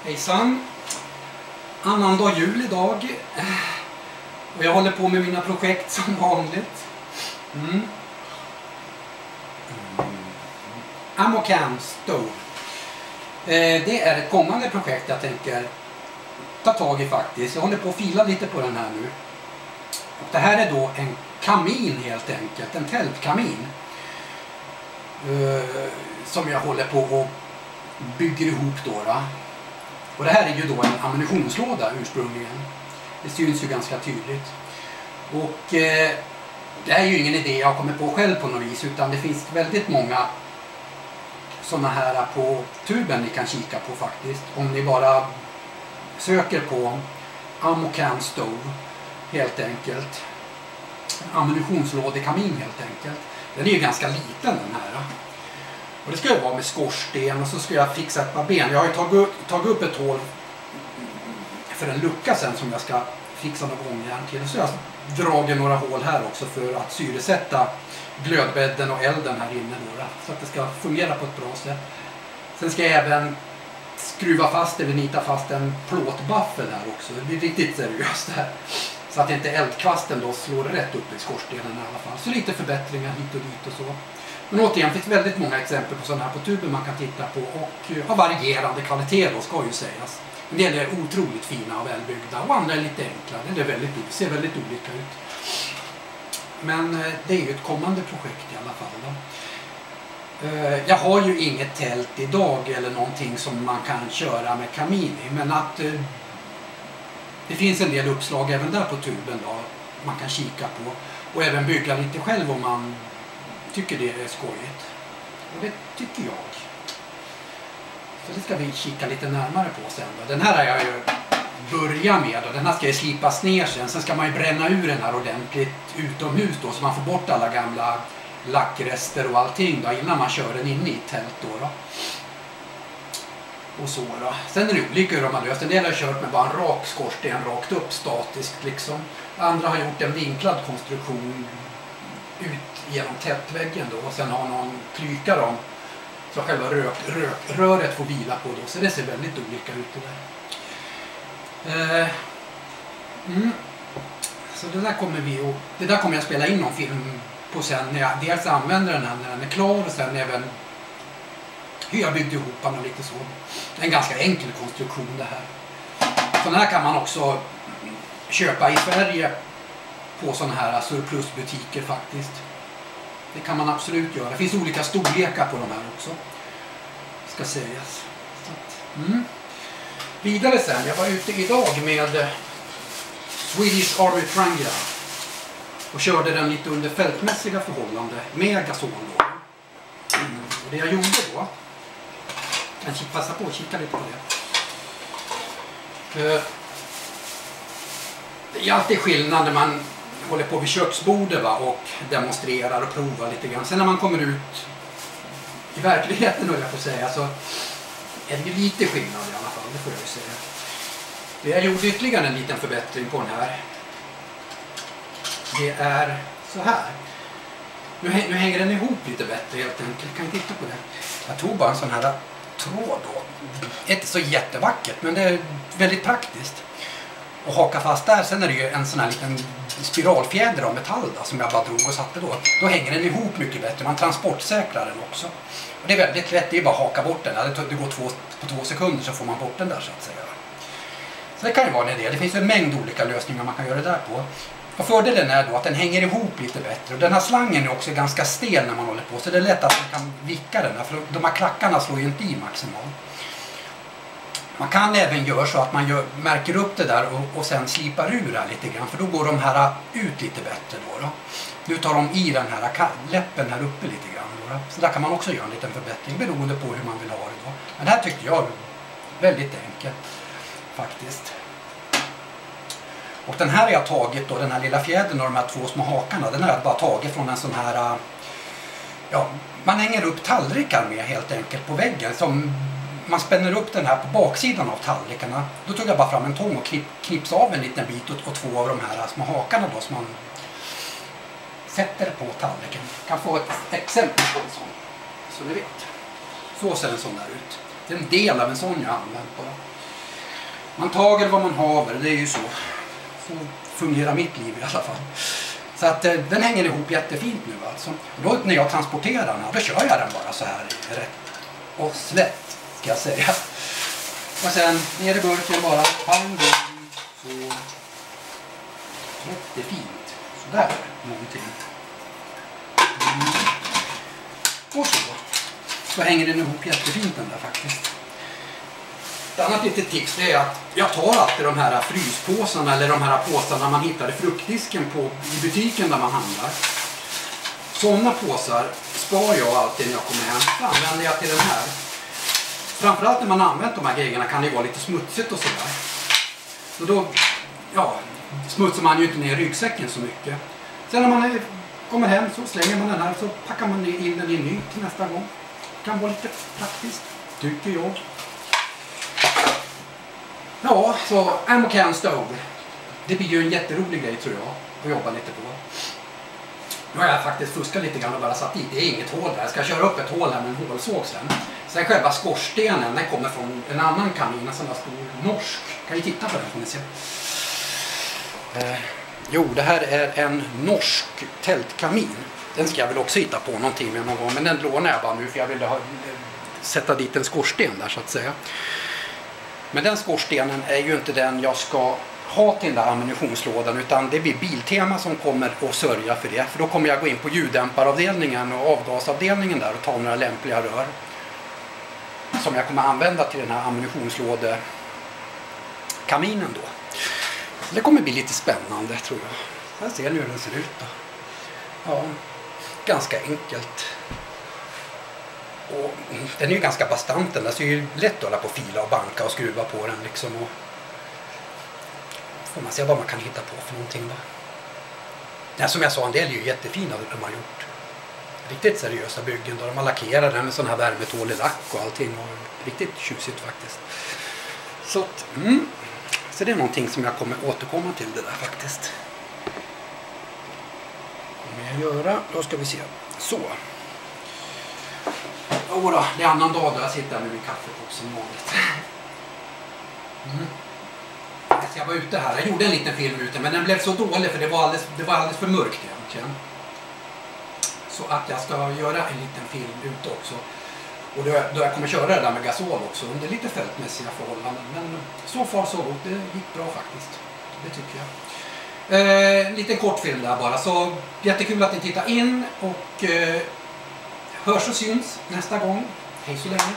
Hejsan! Annandag jul idag. Och jag håller på med mina projekt som vanligt. Amocam Stove. Det är ett kommande projekt jag tänker ta tag i faktiskt. Jag håller på att fila lite på den här nu. Och det här är då en kamin helt enkelt. En tältkamin. Som jag håller på och bygger ihop då. Och det här är ju då en ammunitionslåda ursprungligen. Det syns ju ganska tydligt. Och det är ju ingen idé jag kommer på själv på något vis, utan det finns väldigt många sådana här på tuben ni kan kika på faktiskt. Om ni bara söker på Amocam Stove helt enkelt. Ammunitionslådekamin helt enkelt. Den är ju ganska liten den här. Och det ska ju vara med skorsten och så ska jag fixa ett par ben. Jag har ju tagit upp ett hål för en lucka sen som jag ska fixa någon gångjärn till. Så jag dragit några hål här också för att syresätta glödbädden och elden här inne då. Så att det ska fungera på ett bra sätt. Sen ska jag även skruva fast eller nita fast en plåtbaffel här också. Det blir riktigt seriöst här. Så att inte eldkvasten då slår rätt upp i skorstenen i alla fall. Så lite förbättringar hit och dit och så. Men återigen finns väldigt många exempel på sådana här på tuben man kan titta på och har varierande kvalitet då ska ju sägas. En del är otroligt fina och välbyggda och andra är lite enklare. Det ser väldigt olika ut. Men det är ju ett kommande projekt i alla fall då. Jag har ju inget tält idag eller någonting som man kan köra med kamin i, men att det finns en del uppslag även där på tuben då man kan kika på och även bygga lite själv om man tycker det är skojigt. Och det tycker jag. Så det ska vi kika lite närmare på sen då. Den här har jag ju börjat med och den här ska ju slipas ner sen. Sen ska man ju bränna ur den här ordentligt utomhus då så man får bort alla gamla lackrester och allting då innan man kör den inne i tält då. Och så då. Sen är det olika hur de har löst. En del har kört med bara en rak skorsten rakt upp statiskt liksom. Andra har gjort en vinklad konstruktion ut genom tätväggen då och sen har någon klyka dem så själva röret får vila på då. Så det ser väldigt olika ut det där. Så det där kommer jag spela in någon film på sen när jag dels använder den här när den är klar och sen även hur jag byggde ihop den och lite så. Det är en ganska enkel konstruktion det här. Sådana här kan man också köpa i Sverige på sådana här surplusbutiker faktiskt. Det kan man absolut göra. Det finns olika storlekar på de här också. Ska sägas. Så att, vidare sen. Jag var ute idag med Swedish Army Triangle och körde den lite under fältmässiga förhållanden med gasol då. Och det jag gjorde då, jag kan passa på att kika lite på det. Det är alltid skillnad när man håller på vid köksbordet och demonstrerar och provar lite grann. Sen när man kommer ut i verkligheten höll jag på att säga så är det ju lite skillnad i alla fall, det får jag ju säga. Jag gjorde ytterligare en liten förbättring på den här. Det är så här. Nu hänger den ihop lite bättre helt enkelt. Kan ni titta på det? Jag tog bara en sån här tråd då. Inte så jättevackert men det är väldigt praktiskt. Och haka fast där. Sen är det ju en sån här liten spiralfjäder av metall då, som jag bara drog och satte då. Då hänger den ihop mycket bättre. Man transportsäkrar den också. Och det är väldigt lätt. Det är bara att haka bort den. Det går på 2 sekunder så får man bort den där så att säga. Så det kan ju vara en idé. Det finns en mängd olika lösningar man kan göra det där på. Och fördelen är då att den hänger ihop lite bättre. Och den här slangen är också ganska stel när man håller på. Så det är lätt att man kan vicka den här. För de här klackarna slår ju inte i maximalt. Man kan även göra så att man märker upp det där och sen slipar ur det här lite grann. För då går de här ut lite bättre då. Nu tar de i den här läppen här uppe lite grann då. Så där kan man också göra en liten förbättring beroende på hur man vill ha det då. Men det här tyckte jag var väldigt enkelt faktiskt. Och den här har jag tagit då, den här lilla fjädern och de här 2 små hakarna. Den har jag bara tagit från en sån här, ja, man hänger upp tallrikar med helt enkelt på väggen. Som man spänner upp den här på baksidan av tallrikarna. Då tog jag bara fram en tång och knips av en liten bit och 2 av de här små hakarna då som man sätter på tallriken. Kan få ett exempel på en sån. Så ni vet. Så ser en sån där ut. Det är en del av en sån jag använt bara. Man tager vad man haver, det är ju så. Så fungerar mitt liv i alla fall. Så att den hänger ihop jättefint nu alltså. Då när jag transporterar den här, då kör jag den bara så här rätt och slätt ska jag säga. Och sen ner i burken bara, pang, så jättefint. Sådär, någonting. Och så hänger den ihop jättefint den där faktiskt. Ett annat litet tips är att jag tar alltid de här fryspåsarna eller de här påsarna man hittar i fruktdisken i butiken där man handlar. Sådana påsar spar jag alltid när jag kommer hem. Så använder jag till den här. Framförallt när man använt de här grejerna kan det vara lite smutsigt och sådär. Så då smutsar man ju inte ner ryggsäcken så mycket. Sen när man kommer hem så slänger man den här och så packar man in den i ny till nästa gång. Det kan vara lite praktiskt, tycker jag. Ja, så Amocan Stove. Det blir ju en jätterolig grej tror jag att jobba lite på. Nu har jag faktiskt fuskat lite grann och bara satt dit. Det är inget hål där. Jag ska köra upp ett hål här med en hålsåg sen. Sen själva skorstenen, den kommer från en annan kamin, en sån där stor norsk. Kan ni titta på den får ni se. Jo, det här är en norsk tältkamin. Den ska jag väl också hitta på någonting med någon gång. Men den lånar jag bara nu för jag ville sätta dit en skorsten där så att säga. Men den skorstenen är ju inte den jag ska ha till den där ammunitionslådan utan det blir Biltema som kommer att sörja för det. För då kommer jag gå in på ljuddämparavdelningen och avgasavdelningen där och ta några lämpliga rör. Som jag kommer använda till den här ammunitionslådekaminen då. Så det kommer bli lite spännande tror jag. Här ser ni hur den ser ut då. Ja, ganska enkelt. Och den är ju ganska bastant den där, så det är ju lätt att hålla på och fila och banka och skruva på den liksom. Och får man se vad man kan hitta på för någonting då. Ja, som jag sa, en del är ju jättefina de har gjort. Riktigt seriösa byggen då. De har lackerat den med sån här värmetålig lack och allting. Och riktigt tjusigt faktiskt. Så, så det är någonting som jag kommer återkomma till det där faktiskt. Kommer jag göra, då ska vi se. Så. Jodå, det är annan dag då jag sitter med min kaffekopp som vanligt. Jag var ute här, jag gjorde en liten film ute men den blev så dålig för det var alldeles för mörkt egentligen. Så att jag ska göra en liten film ute också. Och då jag kommer köra det där med gasol också under lite fältmässiga förhållanden. Men så far så gott, det gick bra faktiskt. Det tycker jag. En liten kort film där bara. Så jättekul att ni tittar in och hörs och syns nästa gång. Hej så länge.